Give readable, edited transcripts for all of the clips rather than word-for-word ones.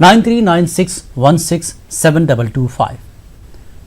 9396167225।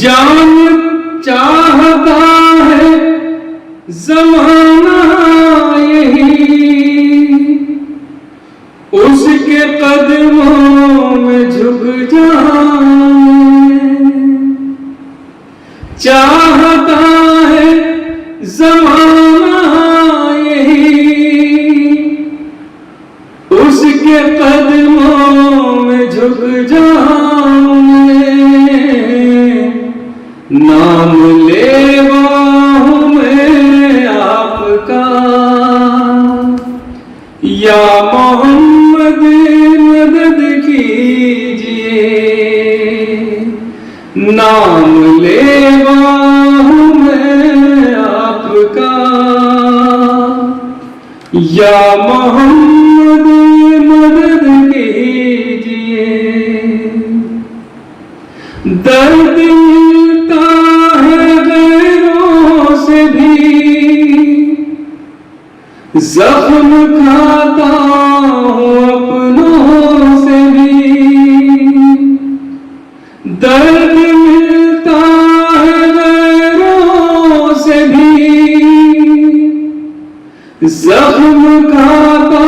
جان چاہتا ہے زمانہ یہی، اس کے قدموں میں جھک جائیں، چاہتا ہے زمانہ یہی، اس کے قدموں میں جھک جاؤں میں، نام لیوا ہوں میں آپ کا، یا محمد مدد کیجئے، نام لیوا ہوں میں آپ کا، یا محمد مدد کیجئے، درد ملتا ہے غیروں سے بھی، زخم کھاتا ہوں اپنوں سے بھی، درد ملتا ہے غیروں سے بھی، زخم کھاتا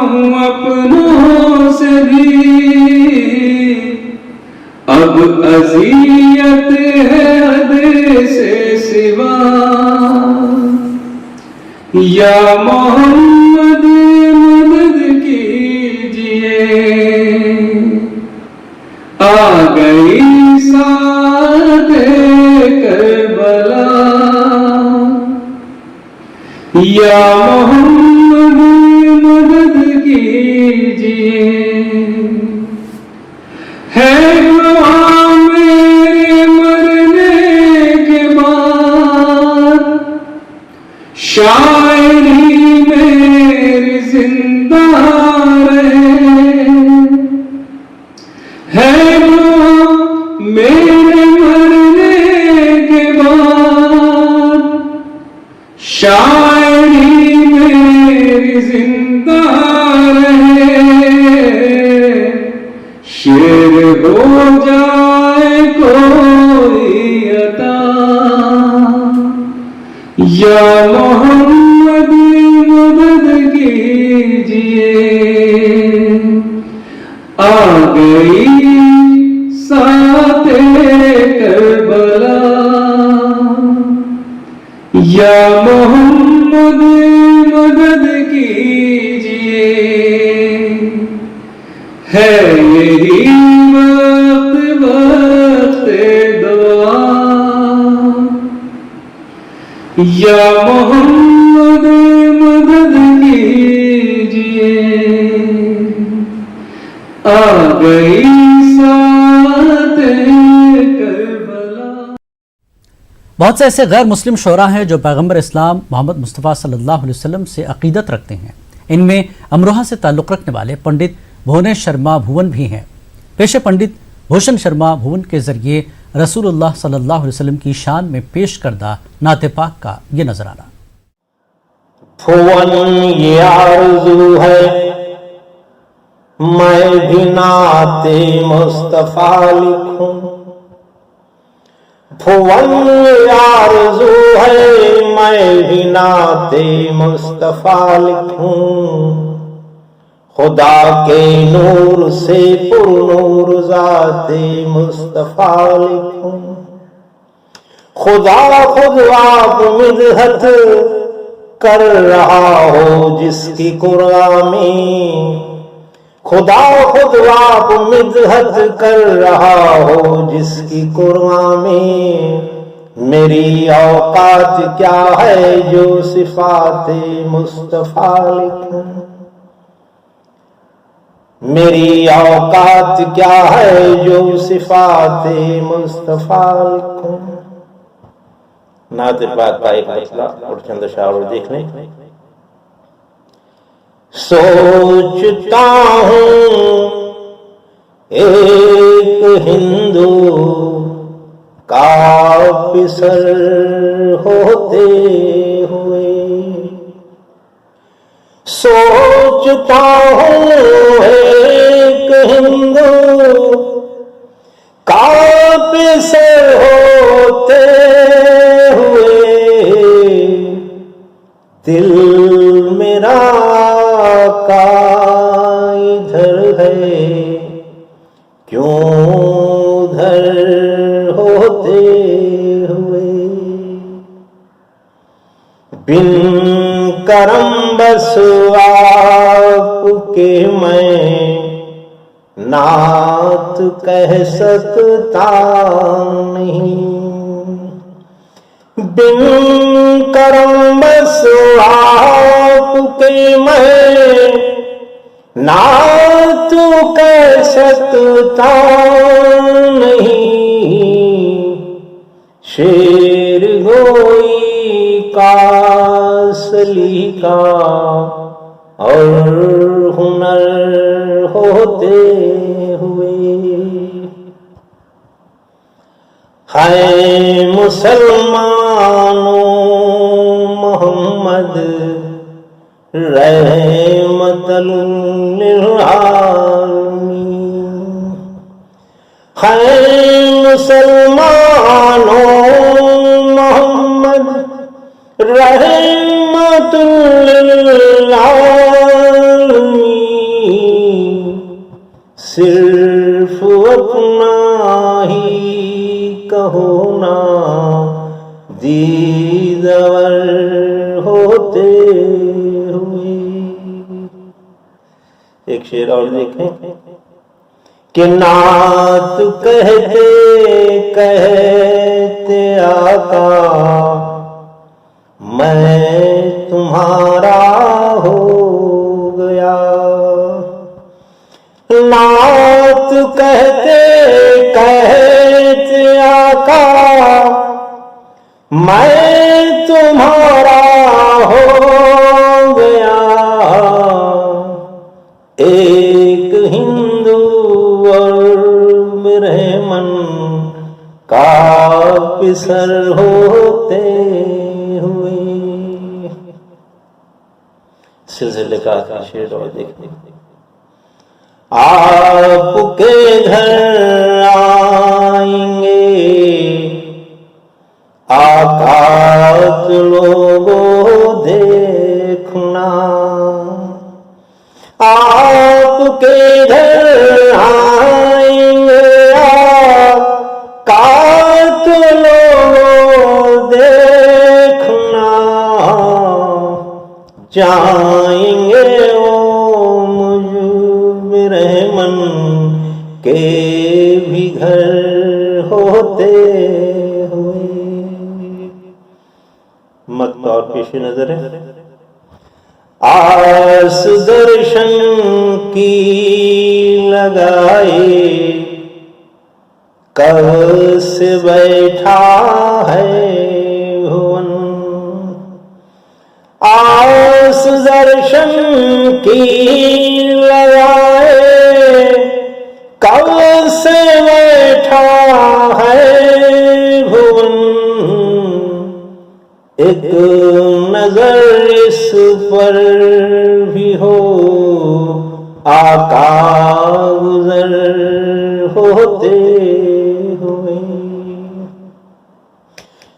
ہوں اپنوں سے بھی، اب اذیت ہے حد سے سوا، یا محمد مدد کیجئے، آ گئی ساعت کربلا، یا محمد مدد کیجئے، ہے گواہ میرے مرنے کے بعد، شاعری میری زندہ رہے، ہے گواہ میرے مرنے کے بعد، شاعری میری زندہ رہے، شعر ہو جائے کوئی عطا، یا محمد مدد کیجئے، آ گئی ساعت کربلا، یا محمد مدد کیجئے، ہے یہی وقت وقت دعا، یا محمد مدد کیجئے، آ گئی ساعت کربلا۔ بہت سے ایسے غیر مسلم شعراء ہیں جو پیغمبر اسلام محمد مصطفیٰ صلی اللہ علیہ وسلم سے عقیدت رکھتے ہیں۔ ان میں امروہہ سے تعلق رکھنے والے پنڈت بھونیش شرما بھون بھی ہیں۔ پیشے پنڈت بھوشن شرما بھون کے ذریعے رسول اللہ صلی اللہ علیہ وسلم کی شان میں پیش کردہ نعت پاک کا یہ نذرانہ۔ بھون یہ آرزو ہے میں بھی نعت مصطفیٰ لکھوں، بھون یہ آرزو ہے میں بھی نعت مصطفیٰ لکھوں، خدا کے نور سے پر نور ذات مصطفیٰ لکھوں، خدا خود آپ مدحت کر رہا ہو جس کی قرآن میں، خدا خود آپ مدحت کر رہا ہو جس کی قرآن میں، میری اوقات کیا ہے جو صفات مصطفیٰ لکھوں، میری اوقات کیا ہے جو صفات مصطفیٰ لکھوں۔ نعت پاک کا ایک مسئلہ اور چند اشعار دیکھ لیں۔ سوچتا ہوں ایک ہندو کا پسر ہوتے ہوئے، سوچتا ہوں ایک ہندو کا پسر ہوتے ہوئے دل میرا کا ادھر ہے، کیوں ادھر ہوتے ہوئے؟ بن کرم بس آپ کے میں نعت کہہ سکتا نہیں، بن کرم بس آپ کے میں نعت کہہ سکتا نہیں، شعر گوئی کا سلیقہ اور ہنر ہوتے ہوئے ہے مسلمانوں محمد رحمت للعالمین، ہے مسلمانوں محمد رحمت للعالمین، صرف اپنا ہی کہو نا دیدور ہوتے ہوئے۔ ایک شعر اور دیکھیں کہ نعت کہتے کہتے آقا میں تمہارا ہو گیا، نعت کہتے کہتے آقا میں تمہارا ہو گیا، ایک ہندو اور برہمن کا پسر ہوتے ہوئے۔ سلسلے کا آخری شعر اور دیکھیں، آپ کے گھر آئیں گے آقا تو لوگوں دیکھنا، آپ کے گھر آئیں گے آقا تو لوگوں دیکھنا، جائیں گے وہ مجھ برہمن کے بھی گھر ہوتے ہوئے۔ مقطع اور پیش نظر ہے، آس درشن کی لگائے کب سے بیٹھا ہے بھون، آس درشن کی لگائے کب سے بیٹھا ہے بھون، ایک نظر اس پر بھی ہو آقا گزر ہوتے ہوئے،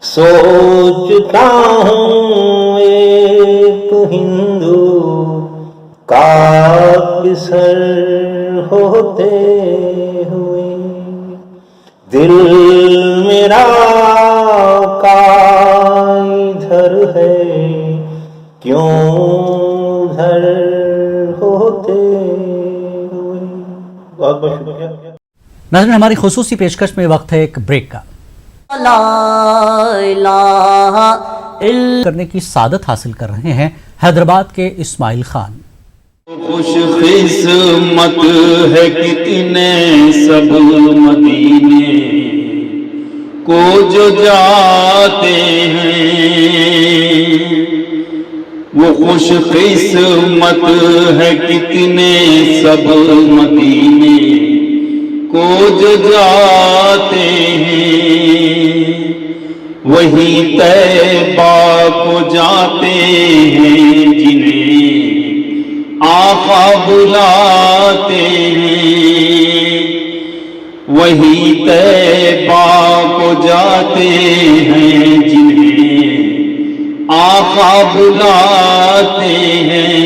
سوچتا ہوں ایک ہندو کا پسر ہوتے ہوئے، دل میرا کا ادھر ہے کیوں ادھر ہوتے ہوئے۔ بہت بہت شکریہ۔ ناظرین، ہماری خصوصی پیشکش میں وقت ہے ایک بریک کا۔ لا الہ کرنے کی سعادت حاصل کر رہے ہیں حیدرآباد کے اسماعیل خان۔ خوش قسمت ہے کتنے سب مدینے کو جو جاتے ہیں، وہ خوش قسمت ہے کتنے سب مدینے کو جو جاتے ہیں، وہی طیبہ کو جاتے ہیں جنہیں آقا بلاتے ہیں، وہی طیبہ کو جاتے ہیں جنہیں آقا بلاتے ہیں.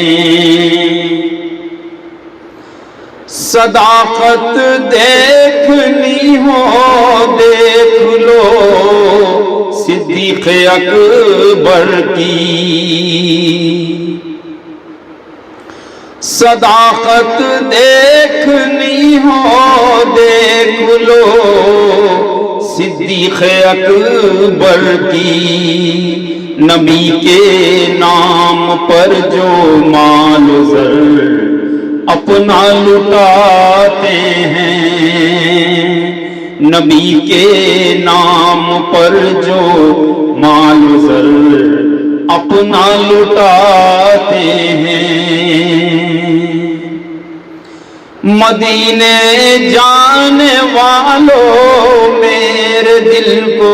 صداقت دیکھنی ہو دیکھ لو صدیق اکبر کی. صداقت دیکھنی ہو دیکھ لو صدیق اکبر کی. نبی کے نام پر جو مال و زر اپنا لٹاتے ہیں. نبی کے نام پر جو مال و زر اپنا لٹاتے ہیں. مدینے جانے والوں میرے دل کو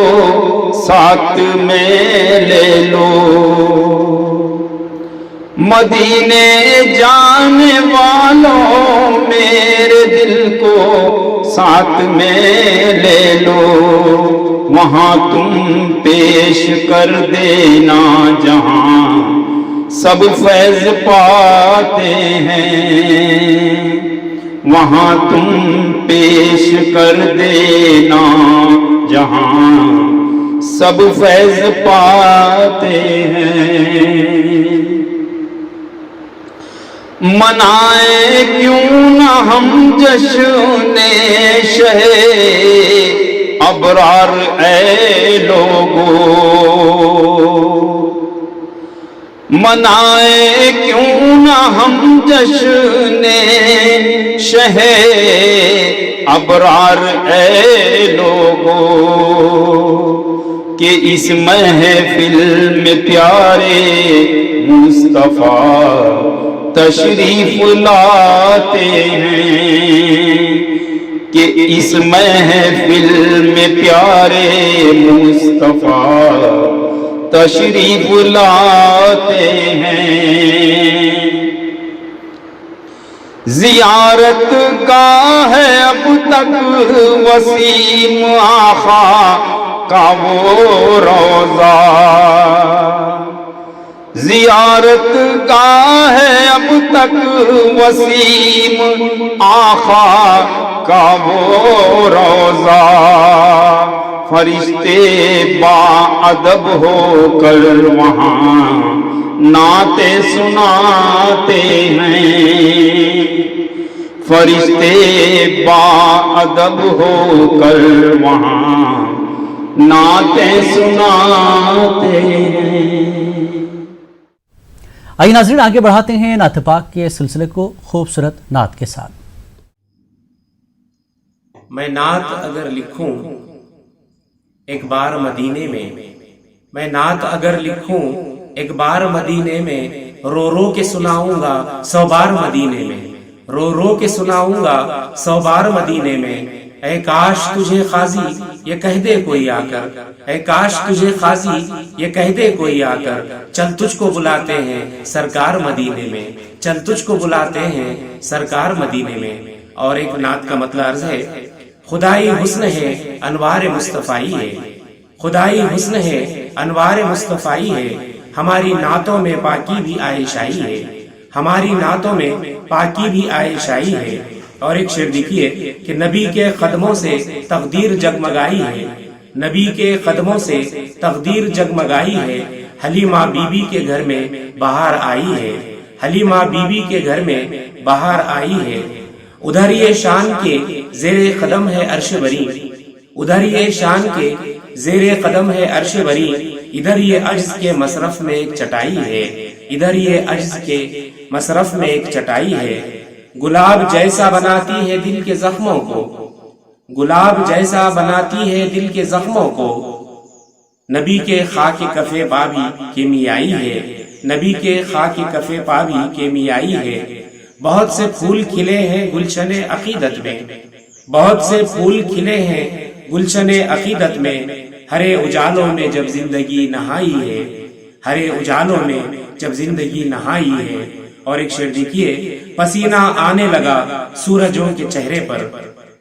ساتھ میں لے لو. مدینے جانے والوں میرے دل کو ساتھ میں لے لو. وہاں تم پیش کر دینا جہاں سب فیض پاتے ہیں. وہاں تم پیش کر دینا جہاں سب فیض پاتے ہیں. منائے کیوں نہ ہم جشن شہ ابرار اے لوگو. منائے کیوں نہ ہم جشن شہ ابرار اے لوگو. کہ اس محفل میں پیارے مصطفیٰ تشریف لاتے ہیں. کہ اس محفل میں پیارے مصطفیٰ تشریف لاتے ہیں. زیارت گاہ ہے اب تک وسیم آقا کا وہ روضہ. زیارت گاہ ہے اب تک وسیم آقا کا وہ روضہ. فرشتے با ادب ہو کر وہاں نعتیں سناتے ہیں. فرشتے با ادب ہو کر وہاں نعتیں سناتے ہیں. آئیے ناظرین آگے بڑھاتے ہیں نعت پاک کے سلسلے کو خوبصورت نعت کے ساتھ. میں نعت اگر لکھوں ایک بار مدینے میں، میں نعت اگر لکھوں ایک بار مدینے میں، رو رو کے سناؤں گا 100 بار مدینے میں، رو رو کے سناؤں گا 100 بار مدینے میں. اے کاش تجھے قاضی یہ کہہ دے کوئی آ کر، اے کاش تجھے قاضی یہ کہہ دے کوئی آ کر، چل تجھ کو بلاتے ہیں سرکار مدینے میں، چل تجھ کو بلاتے ہیں سرکار مدینے میں. اور ایک نعت کا مطلب عرض ہے، خدائی حسن ہے انوار مصطفائی ہے، خدائی حسن ہے انوار مصطفائی ہے. ہماری نعتوں میں پاکی بھی عائشائی ہے، ہماری نعتوں میں پاکی بھی عائشائی ہے. اور ایک شعر لکھیے کہ نبی کے قدموں سے تقدیر جگمگائی ہے، نبی کے قدموں سے تقدیر جگمگائی ہے. حلیمہ بی بی کے گھر میں بہار آئی ہے، حلیمہ بی بی کے گھر میں بہار آئی ہے. ادھر یہ شان کے زیر قدم ہے عرش بری، ادھر یہ شان کے زیر قدم ہے عرش بری. ادھر یہ عجز کے مصرف میں ایک چٹائی ہے، ادھر یہ عجز کے مصرف میں ایک چٹائی ہے. گلاب جیسا بناتی ہے دل کے زخموں کو، گلاب جیسا بناتی ہے دل کے زخموں کو. نبی کے خاک کفے پابی کیمیائی ہے، نبی کے خاک کفے پابی کیمیائی ہے. بہت سے پھول کھلے ہیں گلشن عقیدت میں، بہت سے پھول کھلے ہیں گلشن عقیدت میں. ہرے اجالوں میں جب زندگی نہائی ہے، ہرے اجالوں میں جب زندگی نہائی ہے. اور ایک شعر لکھیے، پسینہ آنے لگا سورجوں کے چہرے پر،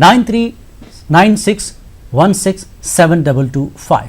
9396167225।